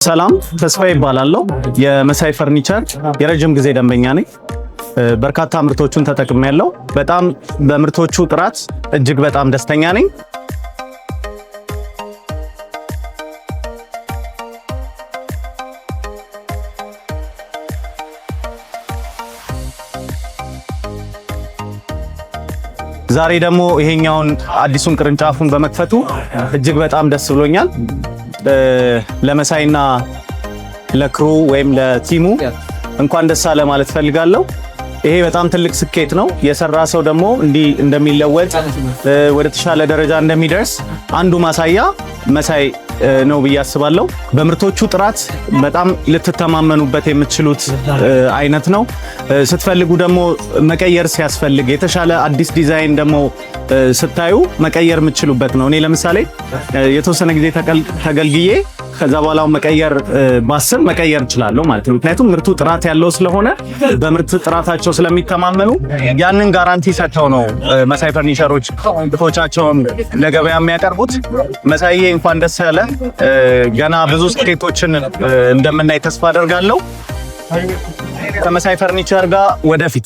ሰላም ተስፋዬ ይባላለሁ። የመሳይ ፈርኒቸር የረጅም ጊዜ ደንበኛ ነኝ። በርካታ ምርቶቹን ተጠቅሜያለሁ። በጣም በምርቶቹ ጥራት እጅግ በጣም ደስተኛ ነኝ። ዛሬ ደግሞ ይሄኛውን አዲሱን ቅርንጫፉን በመክፈቱ እጅግ በጣም ደስ ብሎኛል። ለመሳይና ለክሩ ወይም ለቲሙ እንኳን ደስ አለ ማለት ፈልጋለሁ። ይሄ በጣም ትልቅ ስኬት ነው። የሰራ ሰው ደግሞ እንዲህ እንደሚለወጥ ወደ ተሻለ ደረጃ እንደሚደርስ አንዱ ማሳያ መሳይ ነው ብዬ አስባለሁ። በምርቶቹ ጥራት በጣም ልትተማመኑበት የምትችሉት አይነት ነው። ስትፈልጉ ደግሞ መቀየር ሲያስፈልግ የተሻለ አዲስ ዲዛይን ደግሞ ስታዩ መቀየር የምትችሉበት ነው። እኔ ለምሳሌ የተወሰነ ጊዜ ተገልግዬ ከዛ በኋላ መቀየር ባስብ መቀየር እችላለሁ ማለት ነው። ምክንያቱም ምርቱ ጥራት ያለው ስለሆነ በምርት ጥራታቸው ስለሚተማመኑ ያንን ጋራንቲ ሰጥተው ነው መሳይ ፈርኒቸሮች ምርቶቻቸውን ለገበያ የሚያቀርቡት። መሳይዬ እንኳን ደስ ያለ። ገና ብዙ ስኬቶችን እንደምናይ ተስፋ አደርጋለሁ። ከመሳይ ፈርኒቸር ጋር ወደፊት